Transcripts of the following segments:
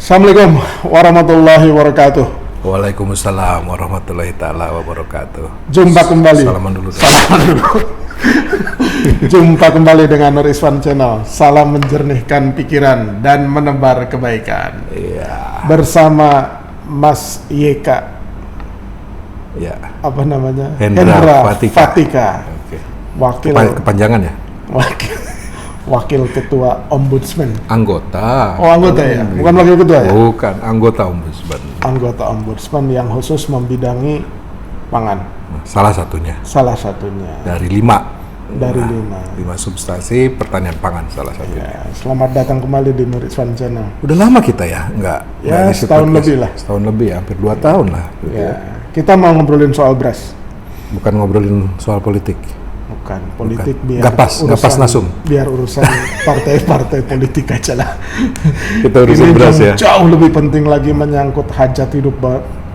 Assalamualaikum warahmatullahi wabarakatuh. Waalaikumsalam warahmatullahi taala wabarakatuh. Jumpa kembali. Salaman dulu. Jumpa kembali dengan Nur Iswan Channel. Salam menjernihkan pikiran dan menebar kebaikan. Iya. Bersama Mas Yeka. Ya. Apa namanya? Hendra Fatika. Oke. Wakil Kepanjangan ya? Wakil Ketua Ombudsman. Anggota. Oh, anggota ya? Bukan wakil ketua ya? Bukan, anggota Ombudsman. Anggota Ombudsman yang khusus membidangi pangan. Salah satunya. Salah satunya. Dari 5. Dari 5. 5 substansi pertanian pangan salah satunya. Ya, selamat datang kembali di Nur Iswan Channel. Udah lama kita ya? Enggak. Ya, setahun lebih lah. Setahun lebih, hampir 2 tahun lah. Gitu Ya, kita mau ngobrolin soal beras. Bukan ngobrolin soal politik. Bukan, politik biar Nggak pas nasum. Biar urusan partai-partai politik aja lah. Kita urusin beras ya. Jauh lebih penting lagi menyangkut hajat hidup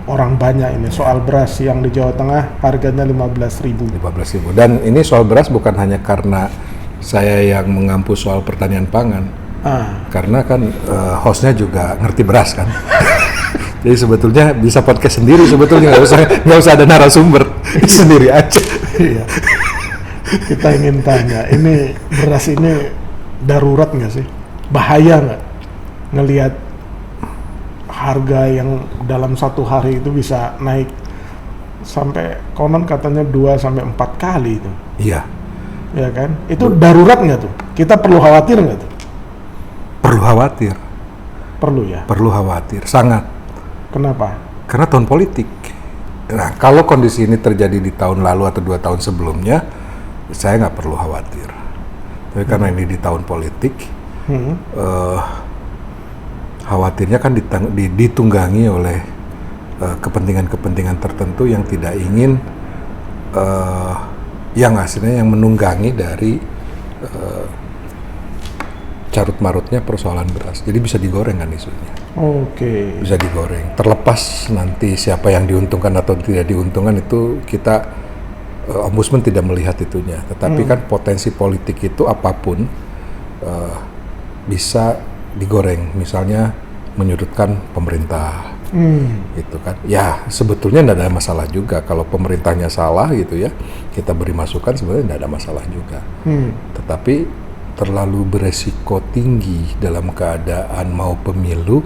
orang banyak ini. Soal beras yang di Jawa Tengah harganya 15.000. 15.000. Dan ini soal beras bukan hanya karena saya yang mengampu soal pertanian pangan. Karena kan hostnya juga ngerti beras kan. Jadi sebetulnya bisa podcast sendiri sebetulnya, nggak usah ada narasumber, sendiri aja. Iya. Kita ingin tanya, ini beras ini darurat nggak sih? Bahaya nggak ngelihat harga yang dalam satu hari itu bisa naik sampai konon katanya 2-4 kali itu? Iya. Ya kan? Itu darurat nggak tuh? Kita perlu khawatir nggak tuh? Perlu khawatir. Perlu ya? Perlu khawatir, sangat. Kenapa? Karena tahun politik. Nah, kalau kondisi ini terjadi di tahun lalu atau 2 tahun sebelumnya, saya nggak perlu khawatir. Tapi karena ini di tahun politik, khawatirnya kan ditunggangi oleh kepentingan-kepentingan tertentu yang tidak ingin, yang hasilnya yang menunggangi dari carut marutnya persoalan beras. Jadi bisa digoreng kan isunya. Oke. Bisa digoreng. Terlepas nanti siapa yang diuntungkan atau tidak diuntungkan itu kita Ombudsman tidak melihat itunya. Tetapi kan potensi politik itu apapun bisa digoreng. Misalnya menyudutkan pemerintah. Gitu kan. Ya sebetulnya tidak ada masalah juga kalau pemerintahnya salah gitu ya. Kita beri masukan sebenarnya tidak ada masalah juga. Tetapi terlalu beresiko tinggi dalam keadaan mau pemilu,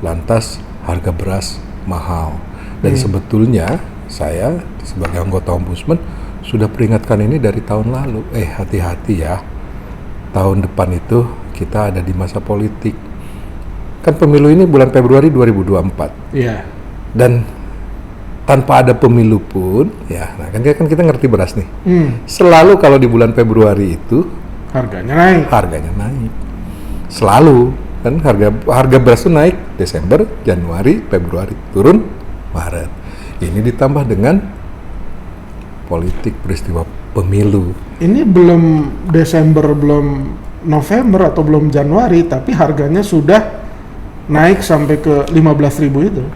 lantas harga beras mahal. Dan sebetulnya saya sebagai anggota Ombudsman sudah peringatkan ini dari tahun lalu. Hati-hati ya, tahun depan itu kita ada di masa politik. Kan pemilu ini bulan Februari 2024. Iya. Dan tanpa ada pemilu pun, ya, nah kan kita ngerti beras nih. Selalu kalau di bulan Februari itu harganya naik. Selalu kan harga beras itu naik Desember, Januari, Februari, turun Maret. Ini ditambah dengan politik peristiwa pemilu. Ini belum Desember, belum November atau belum Januari, tapi harganya sudah naik sampai ke 15.000 itu.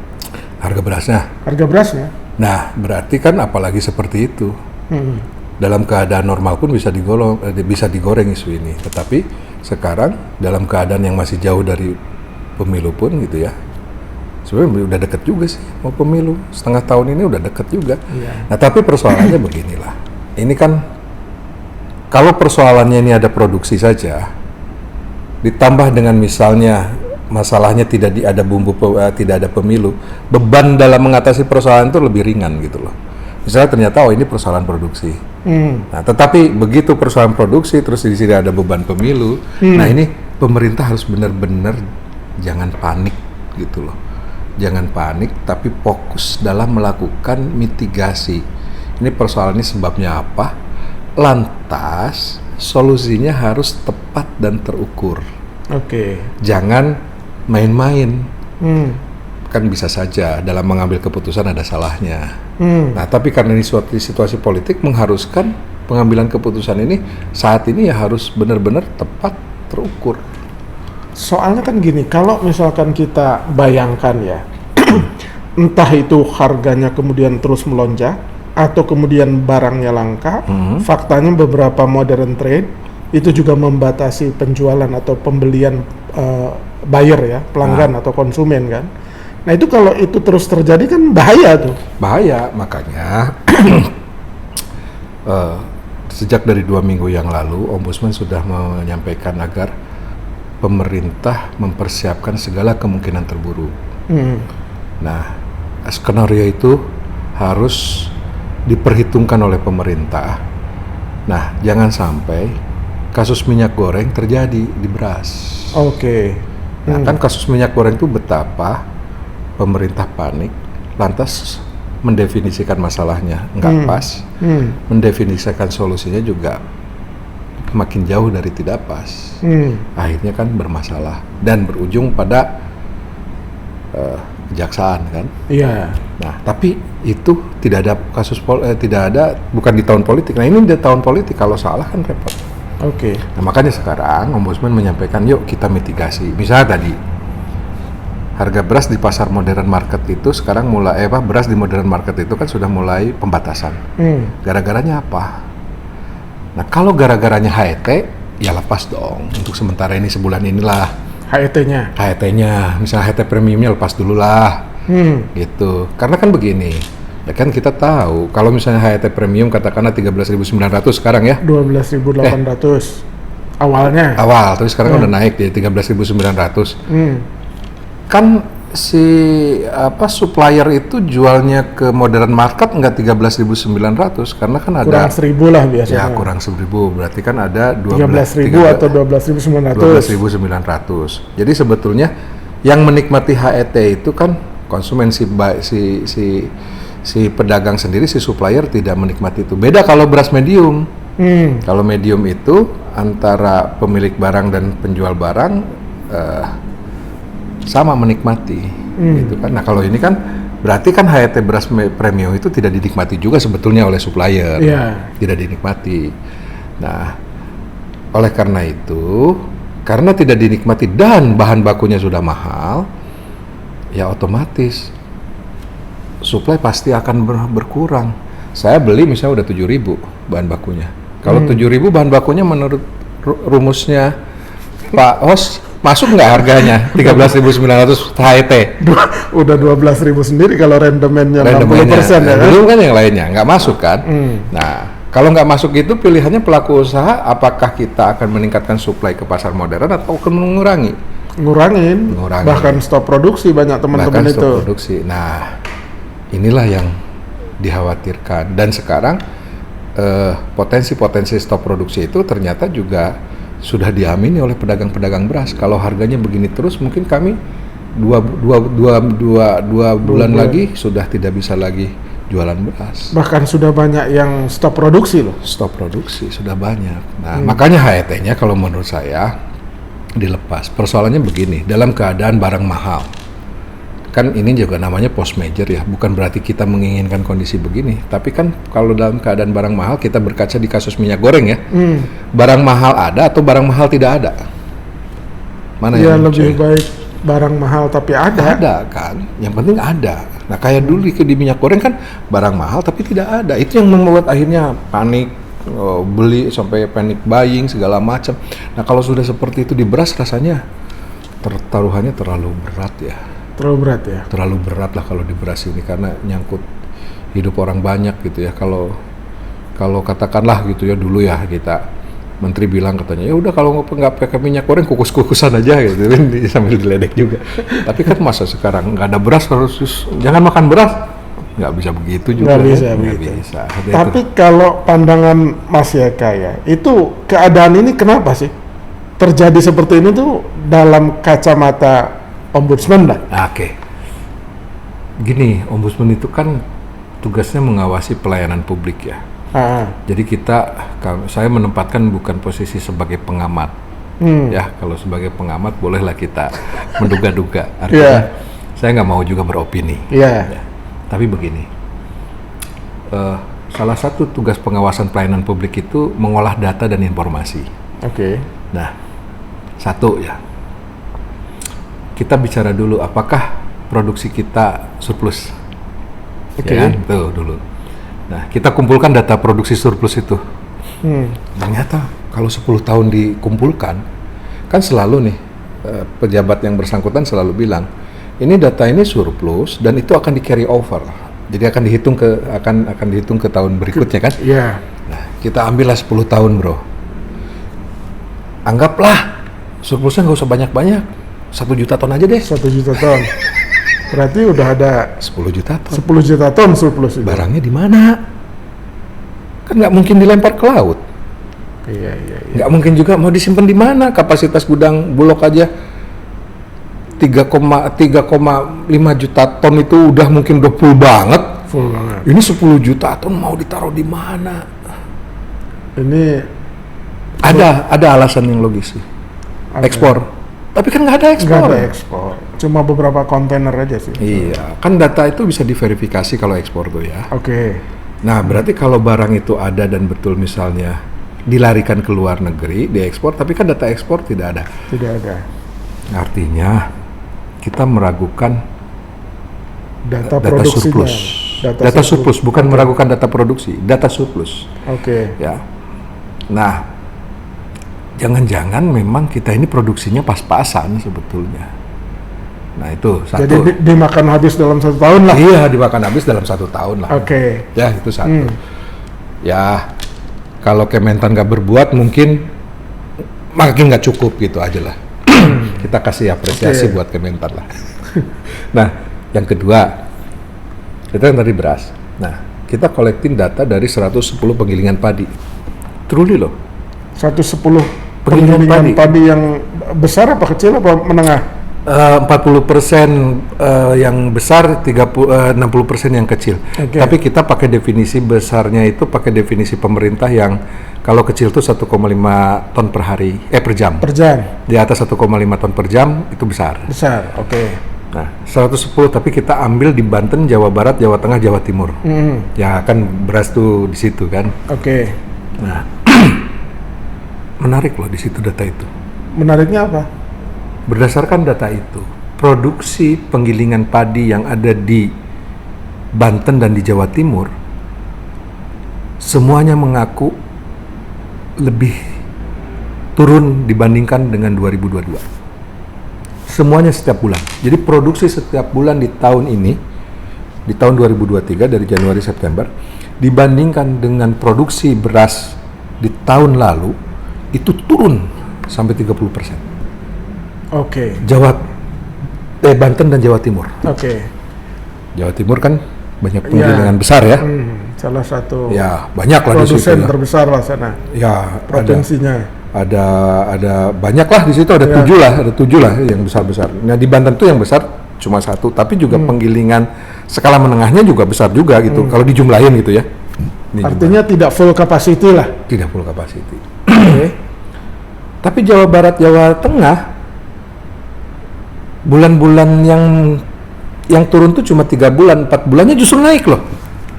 Harga berasnya. Nah, berarti kan apalagi seperti itu. Dalam keadaan normal pun bisa digoreng isu ini. Tetapi sekarang dalam keadaan yang masih jauh dari pemilu pun gitu ya. Sebenarnya udah deket juga sih mau pemilu. Setengah tahun ini udah deket juga. Nah tapi persoalannya beginilah. Ini kan kalau persoalannya ini ada produksi saja, ditambah dengan misalnya masalahnya tidak ada pemilu, beban dalam mengatasi persoalan itu lebih ringan gitu loh. Misalnya ternyata ini persoalan produksi. Nah tetapi begitu persoalan produksi terus di sini ada beban pemilu. Nah ini pemerintah harus benar-benar jangan panik gitu loh. Jangan panik, tapi fokus dalam melakukan mitigasi. Ini persoalan ini sebabnya apa? Lantas solusinya harus tepat dan terukur. Oke. Jangan main-main. Kan bisa saja dalam mengambil keputusan ada salahnya. Nah, tapi karena ini suatu situasi politik mengharuskan pengambilan keputusan ini saat ini ya harus benar-benar tepat, terukur. Soalnya kan gini, kalau misalkan kita bayangkan ya, entah itu harganya kemudian terus melonjak atau kemudian barangnya langka, faktanya beberapa modern trade itu juga membatasi penjualan atau pembelian buyer ya, pelanggan atau konsumen kan. Nah itu kalau itu terus terjadi kan bahaya tuh. Bahaya, makanya sejak dari 2 minggu yang lalu Ombudsman sudah menyampaikan agar pemerintah mempersiapkan segala kemungkinan terburuk. Nah, skenario itu harus diperhitungkan oleh pemerintah. Nah, jangan sampai kasus minyak goreng terjadi di beras. Oke. Nah, kan kasus minyak goreng itu betapa pemerintah panik, lantas mendefinisikan masalahnya nggak pas, mendefinisikan solusinya juga makin jauh dari tidak pas. Akhirnya kan bermasalah dan berujung pada kejaksaan kan. Iya. Nah, tapi itu tidak ada kasus tidak ada, bukan di tahun politik. Nah, ini di tahun politik, kalau salah kan repot. Oke. Nah, makanya sekarang Ombudsman menyampaikan yuk kita mitigasi. Misalnya tadi harga beras di pasar modern market itu sekarang mulai beras di modern market itu kan sudah mulai pembatasan. Gara-garanya apa? Nah, kalau gara-garanya HET ya lepas dong untuk sementara ini, sebulan inilah HET-nya, misalnya HET premiumnya lepas dulu lah, gitu. Karena kan begini, ya kan kita tahu kalau misalnya HET premium katakanlah 13.900 sekarang ya. 12.800 awalnya. Awal, tapi sekarang udah naik di 13.900. Kan si supplier itu jualnya ke modern market nggak 13.900 karena kan ada kurang 1.000 lah biasanya. Ya kurang 1.000, berarti kan ada 13.000 atau 12.900. 12.900. Jadi sebetulnya yang menikmati HET itu kan konsumen, si pedagang sendiri, si supplier tidak menikmati itu. Beda kalau beras medium. Kalau medium itu antara pemilik barang dan penjual barang sama menikmati, gitu kan. Nah, kalau ini kan berarti kan HET beras premium itu tidak dinikmati juga sebetulnya oleh supplier, tidak dinikmati. Nah, oleh karena itu, karena tidak dinikmati dan bahan bakunya sudah mahal, ya otomatis supply pasti akan berkurang. Saya beli misalnya udah 7.000 bahan bakunya. Kalau 7.000 bahan bakunya menurut rumusnya Pak Os, masuk nggak harganya 13.900 HET? Udah 12.000 sendiri kalau randomennya 60% ya kan? Belum kan yang lainnya, nggak masuk kan? Nah, kalau nggak masuk itu pilihannya pelaku usaha, apakah kita akan meningkatkan supply ke pasar modern atau akan mengurangi? Ngurangin. Bahkan stop produksi banyak teman-teman itu. Stop produksi. Nah, inilah yang dikhawatirkan. Dan sekarang potensi-potensi stop produksi itu ternyata juga sudah diamini oleh pedagang-pedagang beras. Kalau harganya begini terus, mungkin kami dua bulan lagi sudah tidak bisa lagi jualan beras. Bahkan sudah banyak yang stop produksi loh. Stop produksi sudah banyak. Nah, makanya HET-nya kalau menurut saya dilepas. Persoalannya begini, dalam keadaan barang mahal, kan ini juga namanya post major ya, bukan berarti kita menginginkan kondisi begini, tapi kan kalau dalam keadaan barang mahal, kita berkaca di kasus minyak goreng ya, barang mahal ada atau barang mahal tidak ada? Mana ya yang lebih baik barang mahal tapi ada. Ada kan, yang penting ada. Nah, kayak dulu di minyak goreng kan barang mahal tapi tidak ada, itu yang membuat akhirnya panik, beli sampai panic buying segala macam. Nah, kalau sudah seperti itu di beras, rasanya taruhannya terlalu berat ya. Terlalu berat ya? Terlalu berat lah kalau di beras ini, karena nyangkut hidup orang banyak gitu ya. Kalau katakanlah gitu ya, dulu ya kita menteri bilang katanya ya udah kalau nggak pakai minyak goreng kukus-kukusan aja gitu kan, sambil diledek juga. Tapi kan masa sekarang nggak ada beras harus jangan makan beras, nggak bisa begitu juga. Nggak bisa. Tapi kalau pandangan Mas Yeka ya, itu keadaan ini kenapa sih terjadi seperti ini tuh dalam kacamata Ombudsman lah. Oke. Gini, Ombudsman itu kan tugasnya mengawasi pelayanan publik ya. Jadi saya menempatkan bukan posisi sebagai pengamat. Ya, kalau sebagai pengamat bolehlah kita menduga-duga. Artinya saya nggak mau juga beropini. Ya. Tapi begini, salah satu tugas pengawasan pelayanan publik itu mengolah data dan informasi. Oke. Nah, satu ya. Kita bicara dulu apakah produksi kita surplus. Oke. Ya kan? Tuh dulu. Nah, kita kumpulkan data produksi surplus itu. Ternyata kalau 10 tahun dikumpulkan, kan selalu nih pejabat yang bersangkutan selalu bilang, ini data ini surplus dan itu akan di carry over. Jadi akan dihitung ke tahun berikutnya kan? Iya. Nah, kita ambillah 10 tahun, Bro. Anggaplah surplusnya nggak usah banyak-banyak. 1 juta ton aja deh. 1 juta ton. Berarti udah ada 10 juta ton. 10 juta ton surplus itu. Barangnya di mana? Kan nggak mungkin dilempar ke laut. Iya. Nggak mungkin juga mau disimpan di mana. Kapasitas gudang Bulog aja 3,5 juta ton itu udah mungkin udah full banget. Full banget. Ini 10 juta ton mau ditaruh di mana? Ini Ada alasan yang logis sih. Ekspor. Tapi kan nggak ada ekspor. nggak ada ekspor. Cuma beberapa kontainer aja sih. Iya, kan data itu bisa diverifikasi kalau ekspor tuh ya. Oke. Nah, berarti kalau barang itu ada dan betul misalnya dilarikan ke luar negeri, diekspor, tapi kan data ekspor tidak ada. Tidak ada. Artinya kita meragukan Data data produksinya. surplus. Data surplus, bukan meragukan data produksi, data surplus. Oke. Ya. Nah, jangan-jangan memang kita ini produksinya pas-pasan sebetulnya. Nah, itu satu. Jadi dimakan habis dalam 1 tahun lah. Iya, dimakan habis dalam 1 tahun lah. Oke. Ya, itu satu. Ya, kalau Kementan nggak berbuat, mungkin makin nggak cukup gitu aja lah. Kita kasih apresiasi buat Kementan lah. Nah, yang kedua, kita yang tadi beras. Nah, kita collecting data dari 110 penggilingan padi. Truly loh. 110 Penggilingan penggilingan padi. padi yang besar apa kecil apa menengah? 40% yang besar, 60% yang kecil. Oke. Tapi kita pakai definisi besarnya itu pakai definisi pemerintah yang kalau kecil itu 1,5 ton per hari, per jam. Per jam. Di atas 1,5 ton per jam itu besar. Besar. Oke. Nah, 110 tapi kita ambil di Banten, Jawa Barat, Jawa Tengah, Jawa Timur. Ya kan beras tuh di situ kan. Oke. Nah, menarik loh di situ data itu. Menariknya apa? Berdasarkan data itu, produksi penggilingan padi yang ada di Banten dan di Jawa Timur semuanya mengaku lebih turun dibandingkan dengan 2022. Semuanya setiap bulan. Jadi produksi setiap bulan di tahun ini, di tahun 2023 dari Januari September, dibandingkan dengan produksi beras di tahun lalu, itu turun sampai 30%. Oke. Banten dan Jawa Timur. Oke. Jawa Timur kan banyak penggilingan besar ya. Salah satu Ya, banyak lah di situ. produsen Ya. terbesar lah sana. Ya, Potensinya. ada banyak lah di situ, ada 7 lah yang besar-besar. Nah, di Banten tuh yang besar cuma 1, tapi juga penggilingan skala menengahnya juga besar juga gitu. Kalau dijumlahin gitu ya. Ini Artinya tidak full capacity lah. tidak full capacity. Oke. Tapi Jawa Barat, Jawa Tengah bulan-bulan yang turun tuh cuma 3 bulan, 4 bulannya justru naik loh.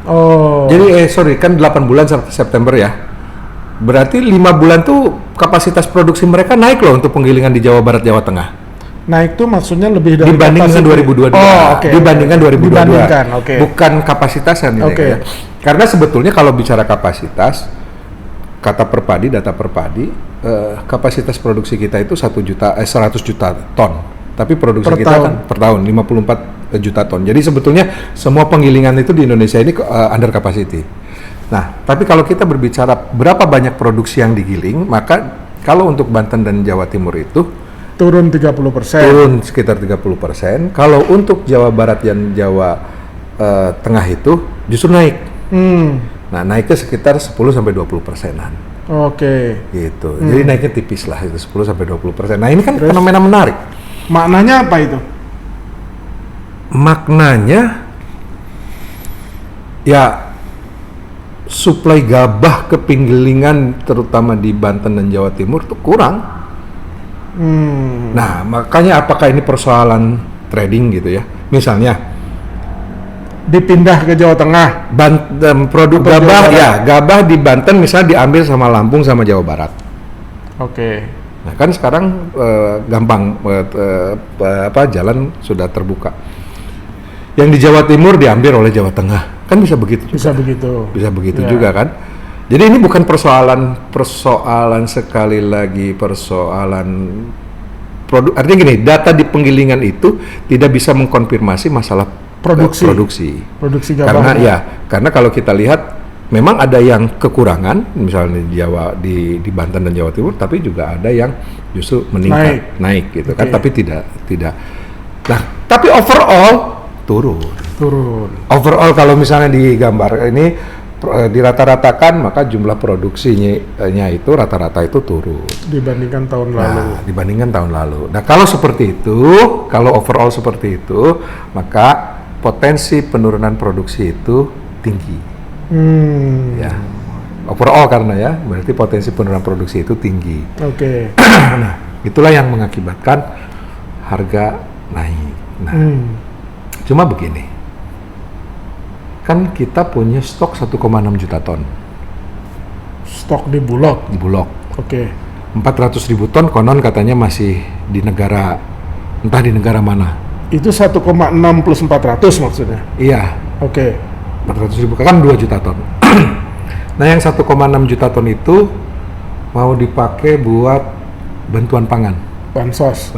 Oh. Jadi kan 8 bulan September ya. Berarti 5 bulan tuh kapasitas produksi mereka naik loh untuk penggilingan di Jawa Barat, Jawa Tengah. Naik tuh maksudnya lebih dari Dibanding dengan capacity. 2022. Oh, oke. Dibandingkan 2022. Dibandingkan, oke. Bukan kapasitasan ini Oke. ya. Karena sebetulnya kalau bicara kapasitas, kata Perpadi, data Perpadi, kapasitas produksi kita itu 100 juta ton. Tapi produksi Per kita tahun. kan per tahun 54 juta ton. Jadi sebetulnya semua penggilingan itu di Indonesia ini under capacity. Nah, tapi kalau kita berbicara berapa banyak produksi yang digiling, maka kalau untuk Banten dan Jawa Timur itu turun 30%. turun sekitar 30%. Kalau untuk Jawa Barat dan Jawa Tengah itu justru naik. Nah, naiknya sekitar 10-20%-an. Oke. Gitu. Jadi naiknya tipis lah, itu 10-20%. Nah, ini kan fenomena menarik. Maknanya apa itu? Maknanya ya suplai gabah ke penggilingan terutama di Banten dan Jawa Timur tuh kurang. Nah, makanya apakah ini persoalan trading gitu ya? Misalnya Dipindah ke Jawa Tengah. produk Atau Jawa gabah Barat. ya, gabah di Banten misalnya diambil sama Lampung sama Jawa Barat. Oke. Nah, kan sekarang gampang jalan sudah terbuka. Yang di Jawa Timur diambil oleh Jawa Tengah. Kan bisa begitu juga. Bisa begitu. Bisa begitu Ya. juga kan. Jadi ini bukan persoalan sekali lagi persoalan artinya gini, data di penggilingan itu tidak bisa mengkonfirmasi masalah produksi gabahnya. Karena kalau kita lihat memang ada yang kekurangan, misalnya di Jawa, di Banten dan Jawa Timur, tapi juga ada yang justru meningkat, naik gitu kan, tapi tidak. Nah, tapi overall turun. Overall kalau misalnya digambar ini dirata-ratakan, maka jumlah produksinya itu rata-rata itu turun dibandingkan tahun lalu. Nah, kalau seperti itu, kalau overall seperti itu, maka potensi penurunan produksi itu tinggi. Ya, overall karena ya, berarti potensi penurunan produksi itu tinggi. Nah, itulah yang mengakibatkan harga naik. Nah, cuma begini, kan kita punya stok 1,6 juta ton. Stok di Bulog? Di Bulog. 400.000 ton konon katanya masih di negara, entah di negara mana. Itu 1,6 plus 400 maksudnya? Iya. 400.000 kan 2 juta ton. Nah, yang 1,6 juta ton itu mau dipakai buat bantuan pangan. Bansos.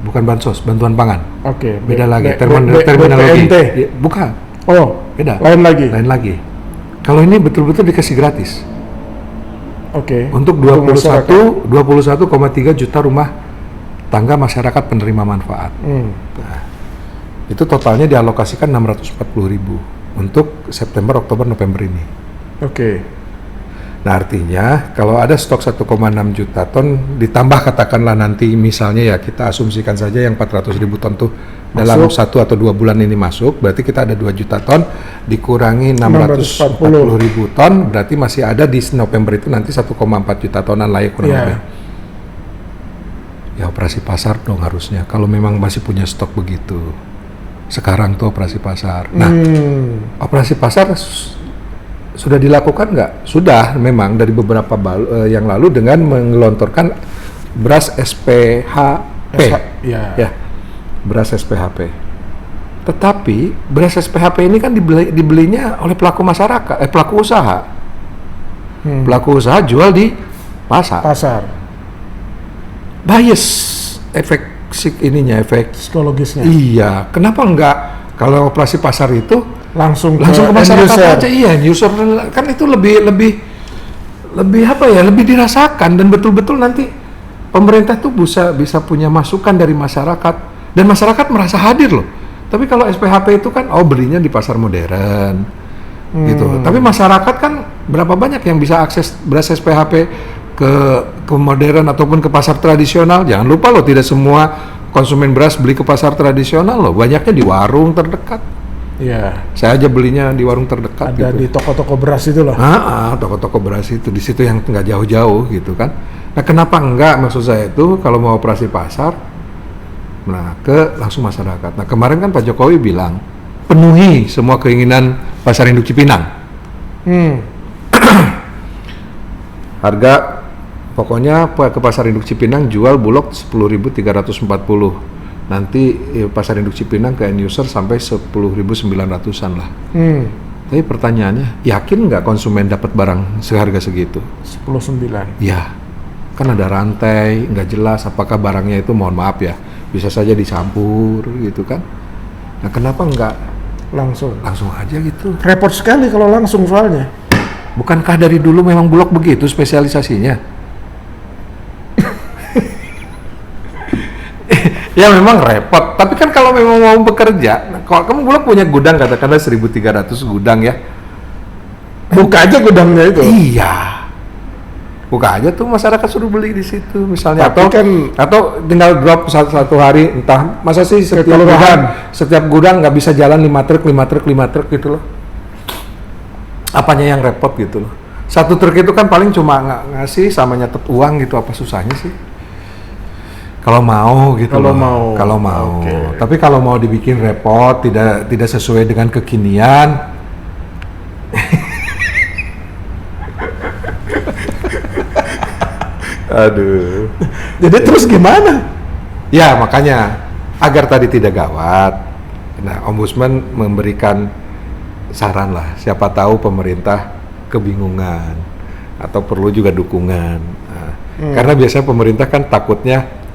Bukan bansos, bantuan pangan. Beda lagi, terminologi. Bukan. Beda. Lain lagi. Kalau ini betul-betul dikasih gratis. Untuk 21,3 juta rumah tangga masyarakat penerima manfaat. Nah, itu totalnya dialokasikan 640.000 untuk September, Oktober, November ini. Nah, artinya kalau ada stok 1,6 juta ton ditambah katakanlah nanti misalnya ya kita asumsikan saja yang 400.000 ton tuh dalam 1 atau 2 bulan ini masuk, berarti kita ada 2 juta ton dikurangi 640.000 ton, berarti masih ada di November itu nanti 1,4 juta tonan layak kurang lebih. Ya operasi pasar dong harusnya kalau memang masih punya stok begitu. Sekarang tuh operasi pasar. Nah, operasi pasar sudah dilakukan nggak? Sudah, memang dari beberapa yang lalu dengan menggelontorkan beras SPHP. Beras SPHP. Tetapi beras SPHP ini kan dibelinya oleh pelaku usaha. Pelaku usaha jual di pasar. Bias efek efek psikologisnya. Iya, kenapa enggak kalau operasi pasar itu langsung ke masyarakat aja? Iya, user kan itu lebih lebih dirasakan dan betul-betul nanti pemerintah tuh bisa punya masukan dari masyarakat dan masyarakat merasa hadir loh. Tapi kalau SPHP itu kan belinya di pasar modern gitu. Tapi masyarakat kan berapa banyak yang bisa akses beras SPHP ke modern ataupun ke pasar tradisional. Jangan lupa loh, tidak semua konsumen beras beli ke pasar tradisional loh, banyaknya di warung terdekat. Saya aja belinya di warung terdekat. Ada di toko-toko beras itu loh. Toko-toko beras itu di situ yang nggak jauh-jauh gitu kan. Nah, kenapa enggak, maksud saya itu kalau mau operasi pasar, nah ke langsung masyarakat. Nah, kemarin kan Pak Jokowi bilang penuhi semua keinginan pasar induk Cipinang. Harga pokoknya ke pasar induk Cipinang jual Bulog 10.340. Nanti pasar induk Cipinang ke end user sampai 10.900-an lah. Tapi pertanyaannya, yakin nggak konsumen dapat barang seharga segitu? 10.9. Ya, kan ada rantai, nggak jelas apakah barangnya itu, mohon maaf ya, bisa saja dicampur gitu kan. Nah, kenapa nggak langsung aja gitu? Repot sekali kalau langsung soalnya. Bukankah dari dulu memang Bulog begitu spesialisasinya? Ya memang repot, tapi kan kalau memang mau bekerja, kalau kamu Bulog punya gudang katakanlah 1.300 gudang ya, buka aja gudangnya itu. Iya, buka aja tuh, masyarakat suruh beli di situ misalnya. Tapi atau tinggal drop satu hari, entah masa sih setiap gudang nggak bisa jalan 5 truk gitu loh. Apanya yang repot gitu loh? Satu truk itu kan paling cuma ngasih sama nyatet uang gitu, apa susahnya sih? Kalau mau gitu. Kalau mau. Okay. Tapi kalau mau dibikin repot, tidak sesuai dengan kekinian. Aduh. Jadi terus gimana? Ya makanya agar tadi tidak gawat. Nah, Ombudsman memberikan saran lah. Siapa tahu pemerintah kebingungan atau perlu juga dukungan. Nah, karena biasanya pemerintah kan takutnya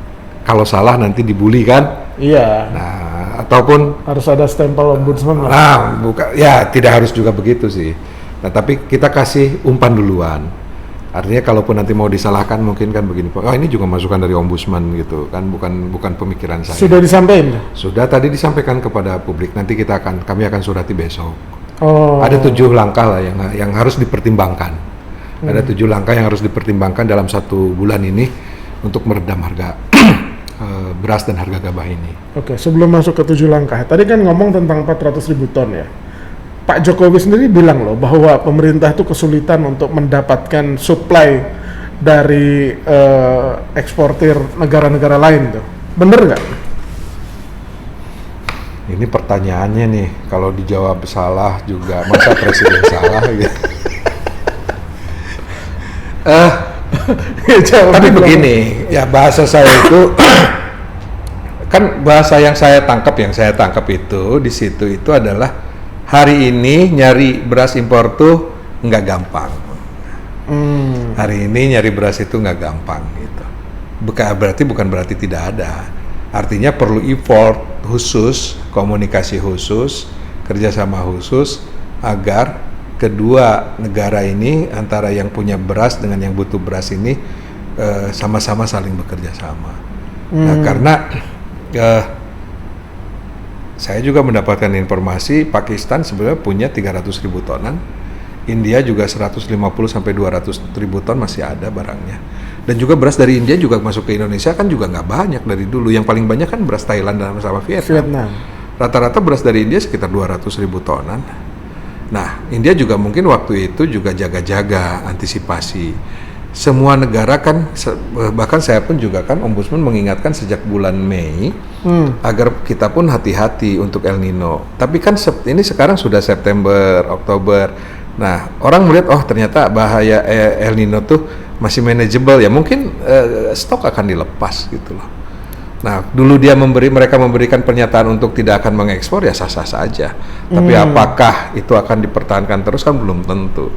kalau salah nanti dibully kan. Iya. Nah, ataupun Harus ada stempel ombudsman lah. nah, ya tidak harus juga begitu sih. Nah, tapi kita kasih umpan duluan. Artinya kalaupun nanti mau disalahkan mungkin kan begini, oh ini juga masukan dari ombudsman gitu kan, bukan pemikiran saya. Sudah disampaikan? Sudah tadi disampaikan kepada publik. Nanti kami akan surati besok. Oh. Ada 7 langkah lah yang harus dipertimbangkan. Ada 7 langkah yang harus dipertimbangkan dalam 1 bulan ini untuk meredam harga beras dan harga gabah ini. Oke, sebelum masuk ke 7 langkah, tadi kan ngomong tentang 400.000 ton ya. Pak Jokowi sendiri bilang loh bahwa pemerintah itu kesulitan untuk mendapatkan supply dari eksportir negara-negara lain tuh. Bener nggak? Ini pertanyaannya nih, kalau dijawab salah juga masa presiden salah gitu. Tapi begini, ya bahasa saya itu kan bahasa yang saya tangkap itu di situ itu adalah hari ini nyari beras impor tuh nggak gampang. Hari ini nyari beras itu nggak gampang gitu. Bukan berarti tidak ada. Artinya perlu effort khusus, komunikasi khusus, kerjasama khusus agar kedua negara ini antara yang punya beras dengan yang butuh beras ini sama-sama saling bekerja sama. Nah, karena saya juga mendapatkan informasi Pakistan sebenarnya punya 300.000 tonan, India juga 150 sampai 200.000 ton masih ada barangnya. Dan juga beras dari India juga masuk ke Indonesia kan juga nggak banyak dari dulu. Yang paling banyak kan beras Thailand dan sama Vietnam. Rata-rata beras dari India sekitar 200.000 tonan. Nah, India juga mungkin waktu itu juga jaga-jaga antisipasi. Semua negara kan, bahkan saya pun juga kan ombudsman mengingatkan sejak bulan Mei agar kita pun hati-hati untuk El Nino. Tapi kan ini sekarang sudah September, Oktober. Nah, orang melihat oh ternyata bahaya El Nino tuh masih manageable ya, mungkin stok akan dilepas gitu loh. Nah, dulu mereka memberikan pernyataan untuk tidak akan mengekspor ya sah-sah saja. Tapi apakah itu akan dipertahankan terus kan belum tentu.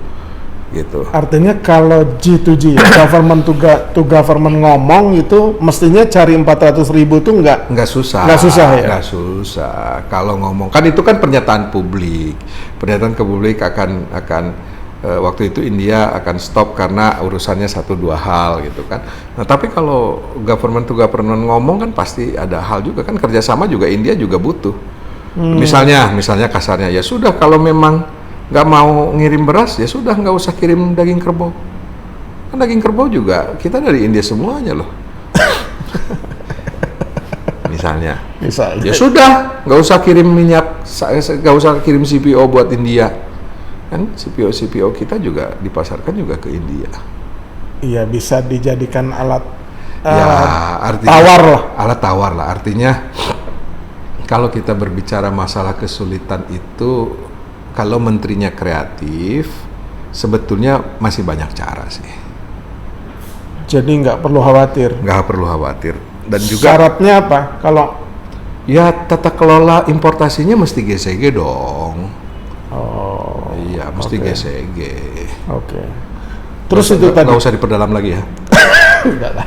Gitu. Artinya kalau G2G, government to government ngomong itu mestinya cari 400.000 itu nggak susah. Nggak susah ya? Nggak susah. Kalau ngomong kan itu kan pernyataan publik. Pernyataan ke publik akan waktu itu India akan stop karena urusannya 1-2 hal gitu kan. Nah tapi kalau government to government ngomong kan pasti ada hal juga kan, kerjasama juga India juga butuh. Misalnya kasarnya ya sudah kalau memang nggak mau ngirim beras ya sudah nggak usah kirim daging kerbau. Kan daging kerbau juga kita dari India semuanya loh. Misalnya ya sudah nggak usah kirim minyak, nggak usah kirim CPO buat India. Kan CPO kita juga dipasarkan juga ke India. Iya, bisa dijadikan alat alat tawar lah. Artinya kalau kita berbicara masalah kesulitan itu, kalau menterinya kreatif, sebetulnya masih banyak cara sih. Jadi nggak perlu khawatir. Nggak perlu khawatir. Dan juga syaratnya apa? Kalau ya tata kelola importasinya mesti GCG dong. Oh, iya, mesti GCG. Oke. Terus itu tadi nggak usah diperdalam lagi ya. Enggak lah.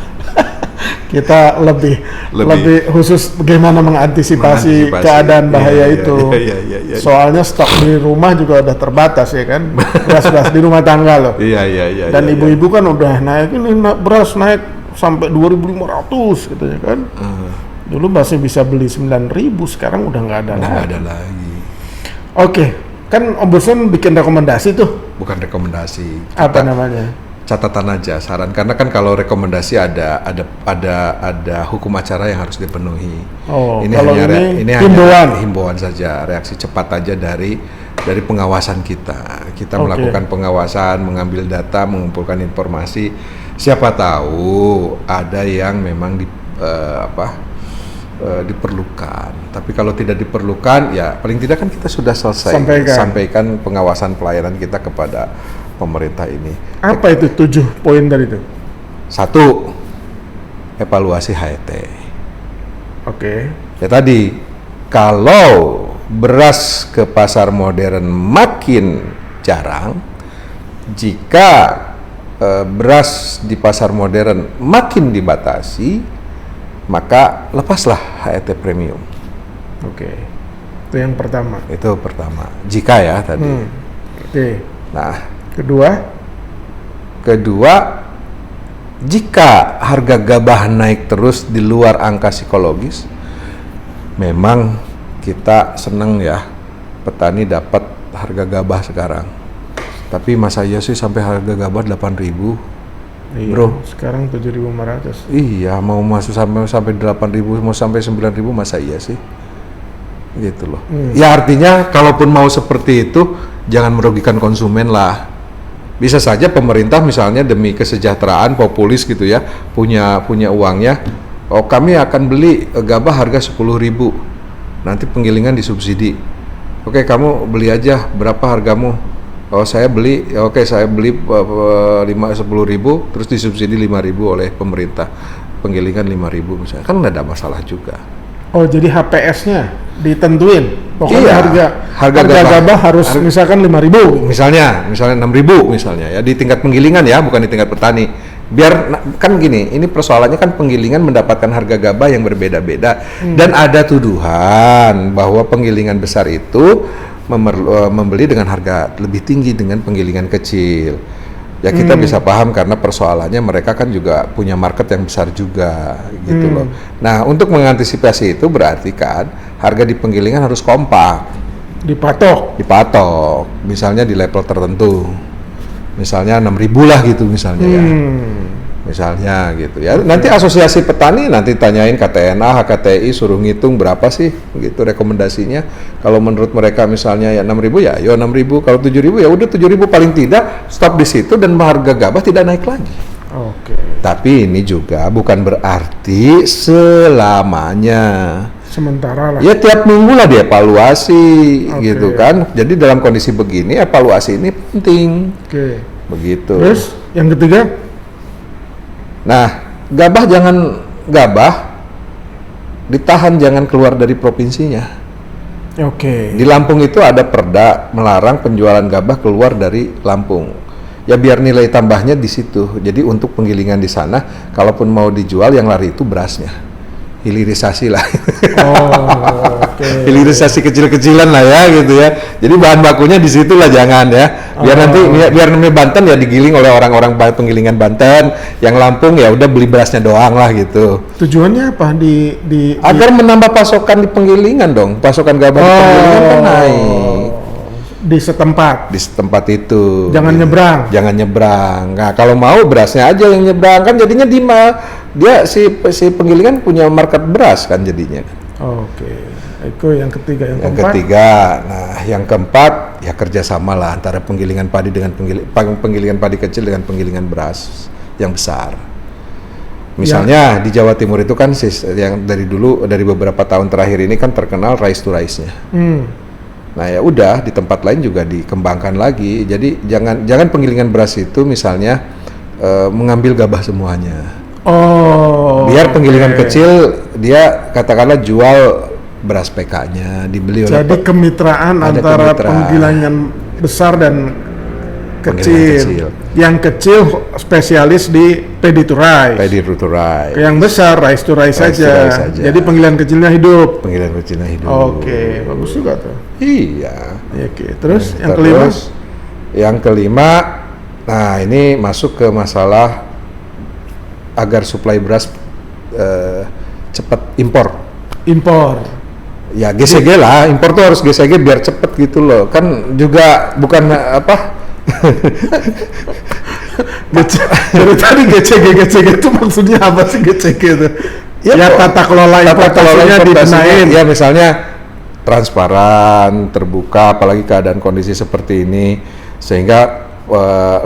Kita lebih khusus bagaimana mengantisipasi keadaan bahaya itu. Iya. Soalnya stok di rumah juga udah terbatas ya kan. Beras di rumah tangga loh. Iya. Dan ibu-ibu kan udah naik, ini beras naik sampai 2.500 gitu ya kan. Dulu masih bisa beli 9.000, sekarang udah nggak ada lagi. Oke, kan ombudsman bikin rekomendasi tuh. Bukan rekomendasi. Apa namanya? Catatan aja, saran, karena kan kalau rekomendasi ada hukum acara yang harus dipenuhi. Oh, ini hanya himbauan saja, reaksi cepat aja dari pengawasan kita. Kita melakukan pengawasan, mengambil data, mengumpulkan informasi. Siapa tahu ada yang memang diperlukan. Tapi kalau tidak diperlukan, ya paling tidak kan kita sudah selesai sampaikan pengawasan pelayanan kita kepada pemerintah ini. Apa itu 7 poin dari itu? 1, evaluasi HET. Oke. Ya tadi, kalau beras ke pasar modern makin jarang, jika beras di pasar modern makin dibatasi, maka lepaslah HET premium. Oke. Itu yang pertama. Itu pertama. Jika ya tadi. Oke. Nah, kedua, jika harga gabah naik terus di luar angka psikologis, memang kita senang ya petani dapat harga gabah sekarang. Tapi masa iya sih sampai harga gabah 8.000? Iya, bro, sekarang 7.500. Iya, mau masuk sampai 8.000, mau sampai 9.000, masa iya sih? Gitu loh. Ya artinya kalaupun mau seperti itu, jangan merugikan konsumen lah. Bisa saja pemerintah misalnya demi kesejahteraan populis gitu ya, punya uangnya, oh kami akan beli gabah harga 10.000, nanti penggilingan disubsidi. Oke, kamu beli aja, berapa hargamu? Oh saya beli 10.000, terus disubsidi 5.000 oleh pemerintah, penggilingan 5.000 misalnya, kan nggak ada masalah juga. Oh jadi HPS-nya ditentuin, pokoknya Iya, harga gabah harus misalkan 5.000. Misalnya 6.000 misalnya ya, di tingkat penggilingan ya, bukan di tingkat petani. Biar kan gini, ini persoalannya kan penggilingan mendapatkan harga gabah yang berbeda-beda, dan ada tuduhan bahwa penggilingan besar itu membeli dengan harga lebih tinggi dengan penggilingan kecil. Ya kita bisa paham karena persoalannya mereka kan juga punya market yang besar juga gitu loh. Nah, untuk mengantisipasi itu berarti kan harga di penggilingan harus kompak. Dipatok. Misalnya di level tertentu. Misalnya 6.000 lah gitu misalnya ya. Misalnya gitu ya. Nanti asosiasi petani nanti tanyain KTNA, HKTI, suruh ngitung berapa sih gitu rekomendasinya. Kalau menurut mereka misalnya ya 6.000 ya, 6.000. Kalau 7.000 ya udah 7.000 paling tidak, stop di situ dan harga gabah tidak naik lagi. Oke. Tapi ini juga bukan berarti selamanya. Sementara lah. Ya tiap minggu lah dievaluasi gitu kan. Jadi dalam kondisi begini evaluasi ini penting. Oke. Begitu. Terus yang ketiga? Nah, gabah ditahan, jangan keluar dari provinsinya. Oke. Di Lampung itu ada perda melarang penjualan gabah keluar dari Lampung. Ya biar nilai tambahnya di situ. Jadi untuk penggilingan di sana, kalaupun mau dijual yang lari itu berasnya. Hilirisasi lah. Hilirisasi kecil-kecilan lah ya gitu ya. Jadi bahan bakunya di situ lah jangan ya. Biar namanya Banten ya digiling oleh orang-orang penggilingan Banten, yang Lampung ya udah beli berasnya doang lah gitu. Tujuannya apa agar menambah pasokan di penggilingan dong. Pasokan gabah di penggilingan kan naik. Di setempat itu. Jangan nyebrang. Nah, kalau mau berasnya aja yang nyebrang kan jadinya dia si penggilingan punya market beras kan jadinya. Oke. Itu yang ketiga. Yang keempat. Nah, yang keempat ya kerjasama lah antara penggilingan padi dengan penggilingan padi kecil dengan penggilingan beras yang besar. Misalnya di Jawa Timur itu kan yang dari beberapa tahun terakhir ini kan terkenal rice to rice-nya. Nah ya udah di tempat lain juga dikembangkan lagi. Jadi jangan penggilingan beras itu misalnya mengambil gabah semuanya. Biar penggilingan kecil dia katakanlah jual beras PK-nya dibeli oleh. Jadi kemitraan antara penggilingan besar dan kecil. Yang kecil spesialis di ready to rice. Yang besar rice to rice saja. Jadi penggilingan kecilnya hidup. Oke, bagus juga tuh. Iya. Oke. Terus yang kelima? Yang kelima, nah ini masuk ke masalah agar suplai beras cepat impor. Ya GCG lah, impor tuh harus GCG biar cepet gitu loh. Kan juga bukan apa. Dari tadi GCG itu maksudnya apa sih GCG itu? Ya tata kelola importasinya dibenahin. Ya misalnya transparan, terbuka, apalagi keadaan kondisi seperti ini, sehingga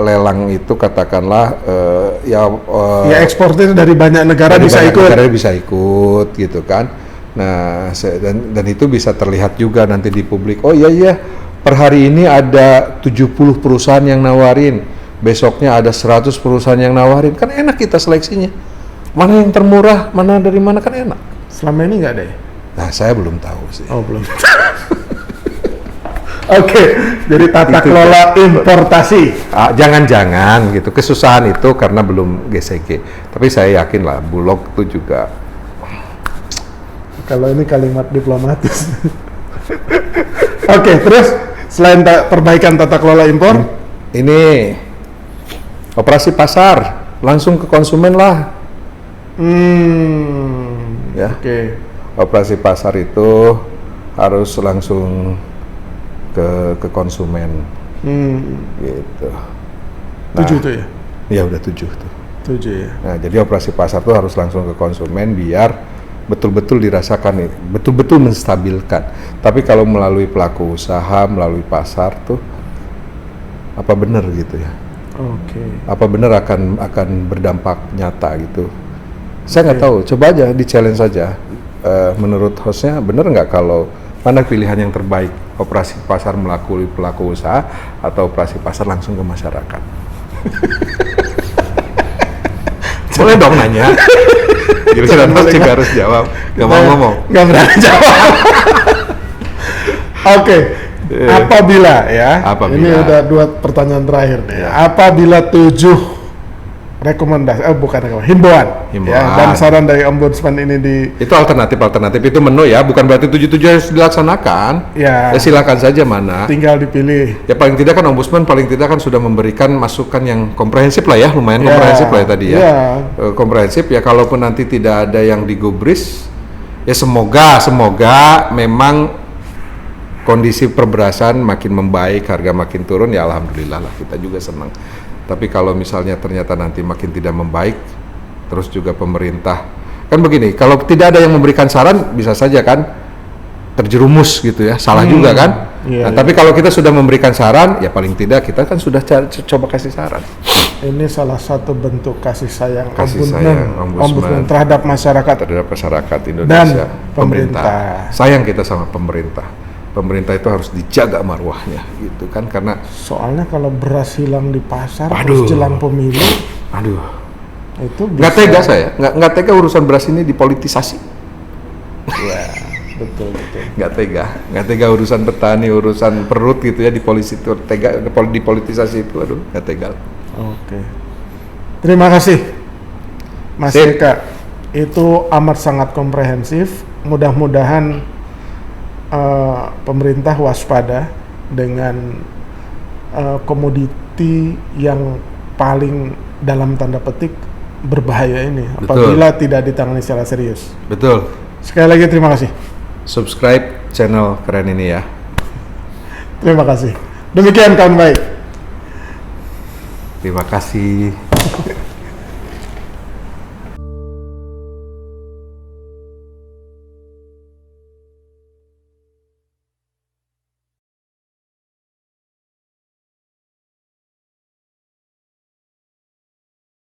lelang itu katakanlah ya ekspornya dari banyak negara bisa ikut gitu kan. Nah dan itu bisa terlihat juga nanti di publik. Oh iya per hari ini ada 70 perusahaan yang nawarin, besoknya ada 100 perusahaan yang nawarin, kan enak kita seleksinya. Mana yang termurah, mana dari mana kan enak. Selama ini nggak ada ya? Nah saya belum tahu sih. Belum. Oke, jadi tata kelola importasi. Jangan-jangan gitu, kesusahan itu karena belum GCG. Tapi saya yakin lah Bulog itu juga Kalau ini kalimat diplomatis. Oke, terus selain perbaikan tata kelola impor, ini operasi pasar langsung ke konsumen lah. Ya. Oke. Operasi pasar itu harus langsung ke konsumen. Gitu. 7 tuh ya? Iya udah 7 tuh. 7 ya. Nah, jadi operasi pasar tuh harus langsung ke konsumen biar betul-betul dirasakan, betul-betul menstabilkan. Tapi kalau melalui pelaku usaha, melalui pasar tuh apa benar gitu ya? Oke. Apa benar akan berdampak nyata gitu? Saya nggak tahu. Coba aja di challenge saja. Menurut hostnya benar nggak kalau mana pilihan yang terbaik? Operasi pasar melalui pelaku usaha atau operasi pasar langsung ke masyarakat? Boleh dong nanya. Giliran host juga harus jawab. Gak mau ngomong. Gak berani jawab. Oke. Apabila ini udah 2 pertanyaan terakhir nih. Apabila 7 rekomendasi, himbauan. Ya, dan saran dari Ombudsman ini itu alternatif itu menu ya, bukan berarti 7 harus dilaksanakan. Ya silakan saja mana. Tinggal dipilih. Ya paling tidak kan Ombudsman paling tidak kan sudah memberikan masukan yang komprehensif lah ya, lumayan komprehensif lah ya tadi ya. Komprehensif ya, kalaupun nanti tidak ada yang digubris, ya semoga memang kondisi perberasan makin membaik, harga makin turun, ya alhamdulillah lah, kita juga senang. Tapi kalau misalnya ternyata nanti makin tidak membaik, terus juga pemerintah, kan begini, kalau tidak ada yang memberikan saran, bisa saja kan terjerumus gitu ya, salah juga kan. Tapi kalau kita sudah memberikan saran, ya paling tidak kita kan sudah coba kasih saran. Ini salah satu bentuk kasih sayang Ombudsman terhadap masyarakat Indonesia dan pemerintah. Sayang kita sama pemerintah. Pemerintah itu harus dijaga marwahnya gitu kan, karena soalnya kalau beras hilang di pasar terus jelang pemilu, itu bisa. Nggak tega urusan beras ini dipolitisasi. Ya, betul. Nggak tega urusan petani, urusan perut gitu ya dipolitisasi itu, nggak tega. Oke. Terima kasih Mas Eka. Itu amat sangat komprehensif. Mudah-mudahan pemerintah waspada dengan komoditi yang paling dalam tanda petik berbahaya ini. Betul. Apabila tidak ditangani secara serius. Betul. Sekali lagi terima kasih. Subscribe channel keren ini ya. Terima kasih. Demikian kawan baik. Terima kasih.